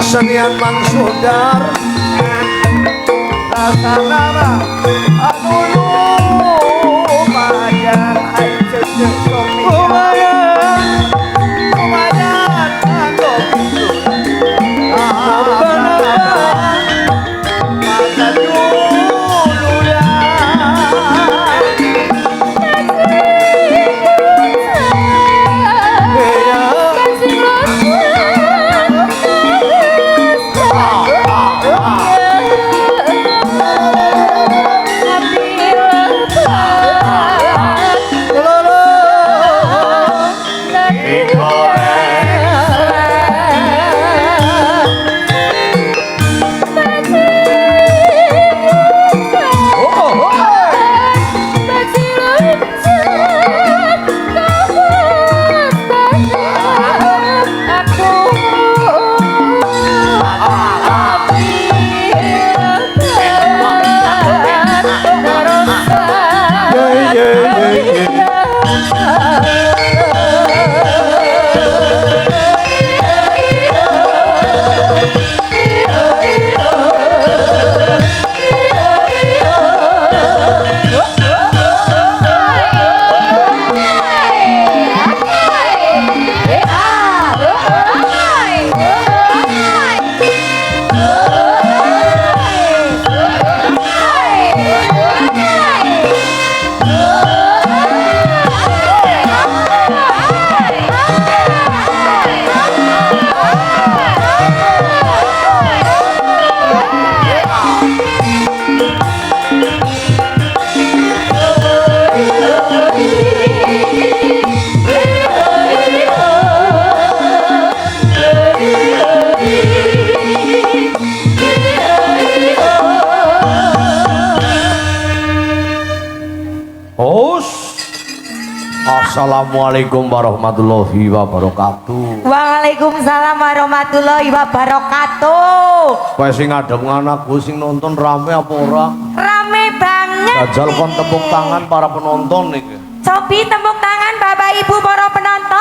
kesenian Mang Sundar Rasana anu lumayan aja lumayan lumayan anu masa dulu ya Assalamualaikum warahmatullahi wabarakatuh. Waalaikumsalam warahmatullahi wabarakatuh. Kowe sing ngadep anakku sing nonton rame apa ora? Rame banget. Jajal kon tepuk tangan para penonton iki. Cobi tepuk tangan Bapak Ibu para penonton.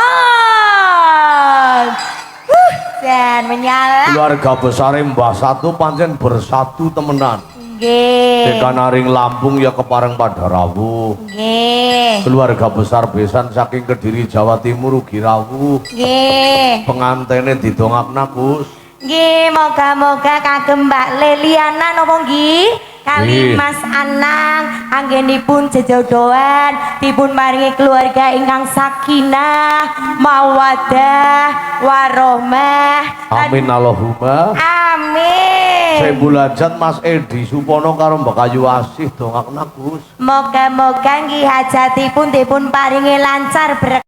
Jan menyala. Keluarga besar Mbah Satu pancen bersatu temenan. Nggih. Dekanaring Lampung ya kepareng pada rawuh. Nggih. Keluarga besar besan saking Kediri Jawa Timur ugi rawuh. Nggih. Pengantene didongakna Gus. Nggih, moga-moga kagem Mbak Leliana napa nggih? Kali Nggih. Mas Anang anggenipun jejodohan dipun maringi keluarga ingkang sakinah, mawaddah, warohmah. Amin Allahumma. Amin. Saya bulajat Mas Edi Supono karo Mbak Kayu Asih dongakna Gus. Moga-moga nggih hajatipun dipun paringi lancar berkah.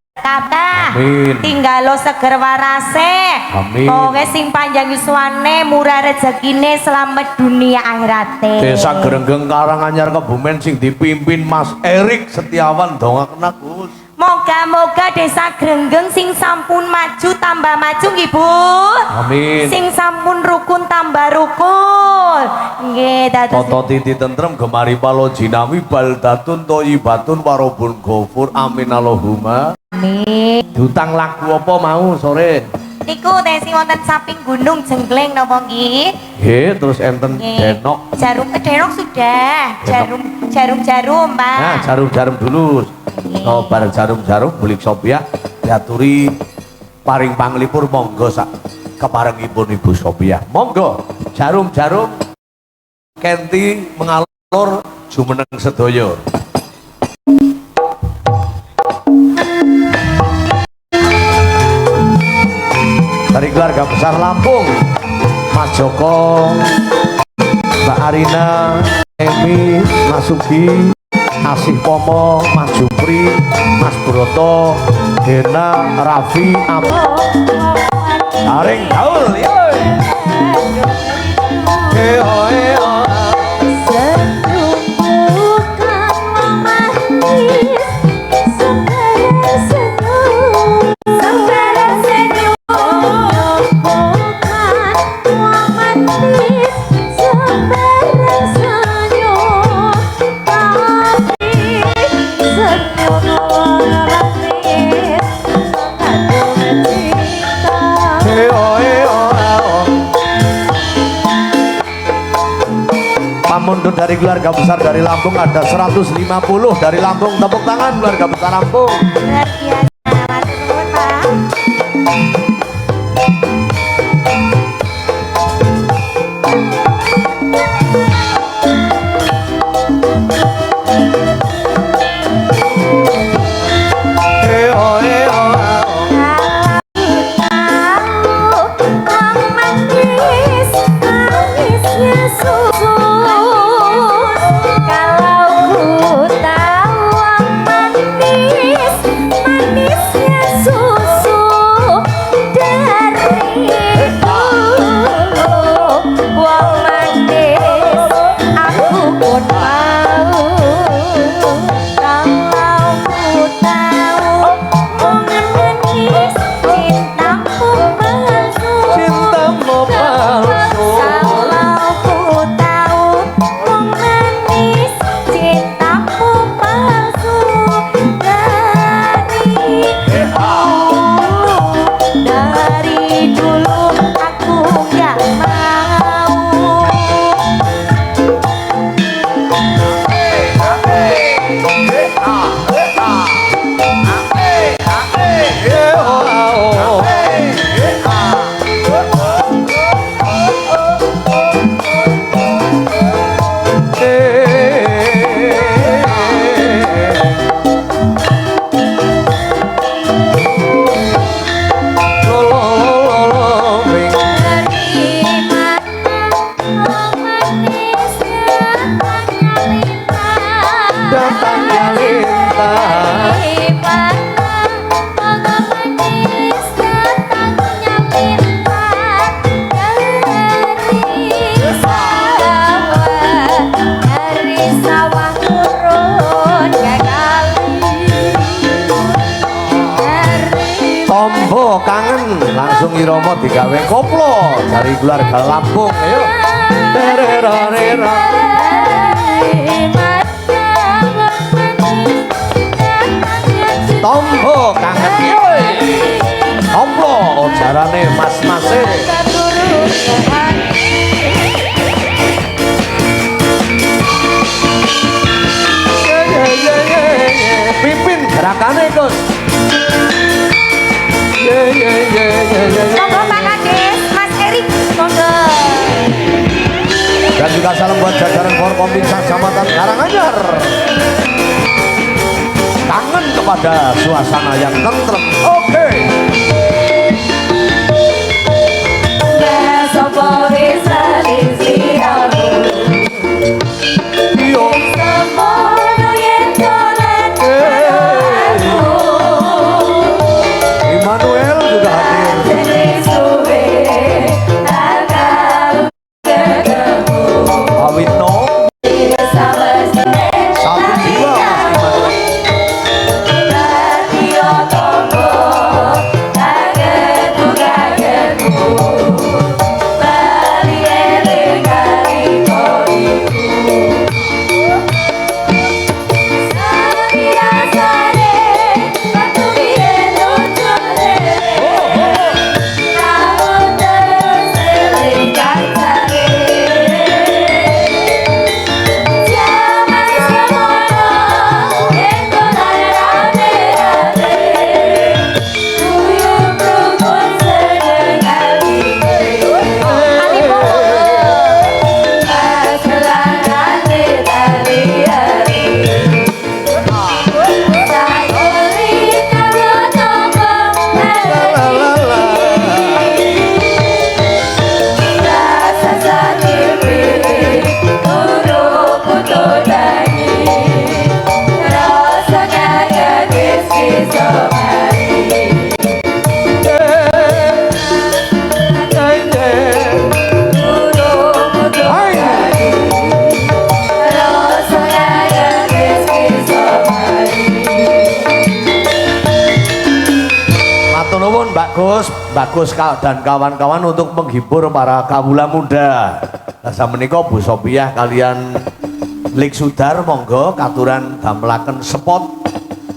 Amin. Tinggalo seger warase. Amin. Pokoke sing panjang yuswane, murah rezekine, selamat dunia akhirate. Desa Grenggeng Karanganyar Kebumen sing dipimpin Mas Erik Setiawan dongakna Gus. Moga-moga desa Grenggeng sing sampun maju tambah maju nggih Bu. Amin. Sing sampun rukun tambah rukun. Nggih, dados Toto titi tentrem gemari palo jinawi baldatun toyibatun warobun gofur. Amin Allahumma. amin. Dutang lagu apa mau sore? Niku tesi wonten samping Gunung Jenggleng napa nggih? Nggih, terus enten Nggih. denok. Denok sudah. Denok. Jarum, Pak. Nah, jarum-jarum dulu. No bar jarum-jarum bulik Sophia diaturi paring panglipur monggo sak keparengipun Ibu Sophia. Monggo jarum-jarum kenti mengalur jumeneng sedaya. Dari keluarga besar Lampung, Mas Joko, Mbak Arina, Emi, Mas Sugi, Asih Pomo, Mas Jupri, Mas Broto, Dena, Raffi, Taring Gaul, yoi. keluarga besar dari Lampung ada 150 dari Lampung. Tepuk tangan keluarga besar Lampung. Luar biasa, matur nuwun, Pak. Tombo kangen langsung Iromo digawe koplo dari keluarga Lampung. Ayo. Tererorero. Tombo kangen yoi. Koplo jarane mas-mase. Pimpin gerakannya Gus. Monggo Pak Kades, Mas Erik, monggo. Dan juga salam buat jajaran Forkompinsa Kecamatan Karanganyar. Kangen kepada suasana yang tentrem. Oke. Immanuel juga hadir. Awitno. Satu jiwa bagus dan kawan-kawan untuk menghibur para kawula muda. Sama menika Bu Sopiah kalian Lik Sudar monggo katuran damelaken spot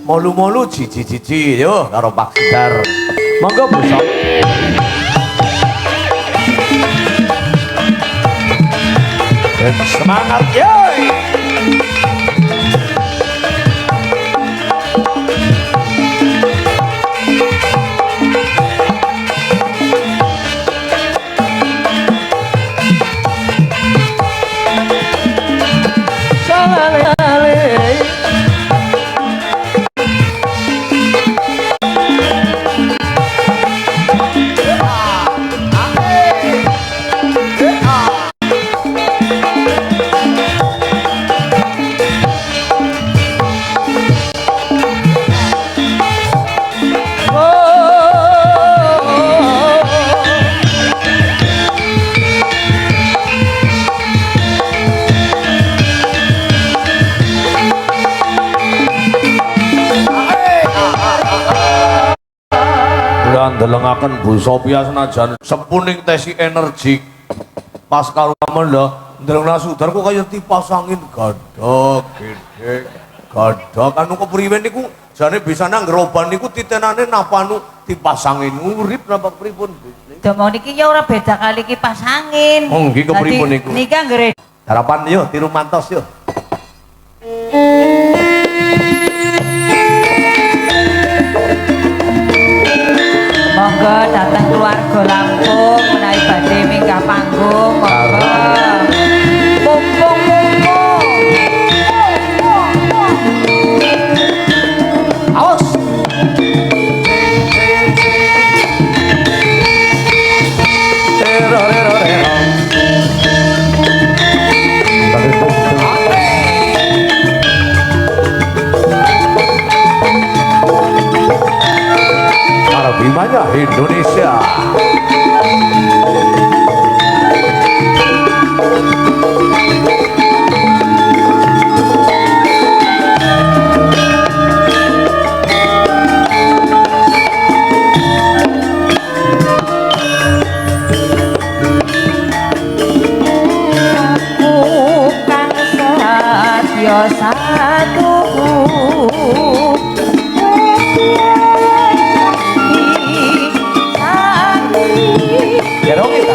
molu-molu jiji-jiji yo karo Pak Sudar. Monggo Bu Sop. Semangat yoi. Saya ndelengaken Bu Sophia senajan sepuning tesi energi pas karo Amanda ndeleng Sudar kok kaya dipasangin gadhok gede gadhok anu kepriwe niku jane bisa nang geroban niku titenane napa anu dipasangin urip napa pripun Domong niki ya ora beda kali iki pasangin. Oh nggih kepripun niku Niki anggere harapan yo tiru mantos yo monggo datang keluarga Lampung menawi badhe minggah panggung monggo mumpung awas Bimanya Indonesia. bukan satya satu Quiero kita.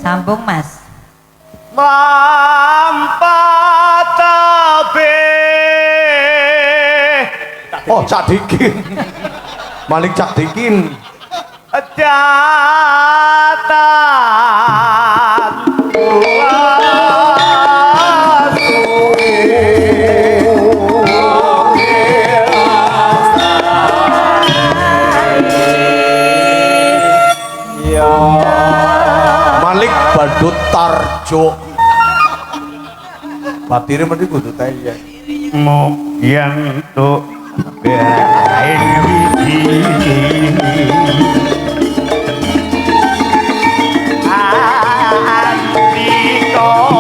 Sambung Mas. Mampatabe. Oh, Cak Dikin. Malik Cak Dikin. Datan. Malik Badut Tarjo. Batire mesti kudu teye. Mo yang tu berain widi. Andiko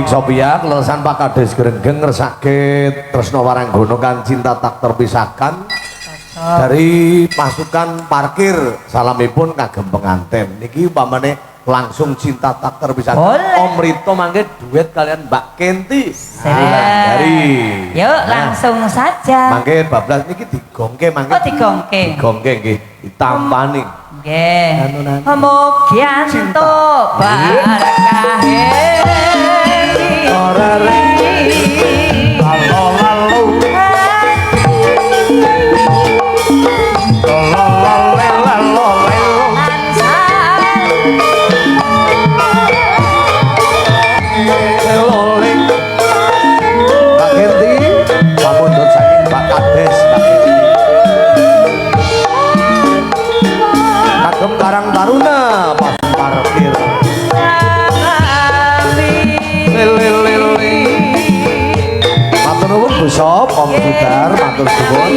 Bulik Sophia kelelasan Pak Kades Grenggeng ngersake tresno waranggono kan cinta tak terpisahkan dari pasukan parkir salamipun kagem penganten niki umpamane langsung cinta tak terpisahkan. Boleh. Om Rito mangke duet kalian Mbak Kenti Dari. Yuk langsung saja. mangke bablas niki digongke mangke Oh digongke. digongke nggih ditampani Nggih. Anu, anu. Mugianto barakahe. ora lalu Loling Mbak Kenti pamundhut saking Mbak Kades Mbak Kenti kagem Karang Taruna pas parkir lele matur nuwun Bu Sop Om Sudar matur suwun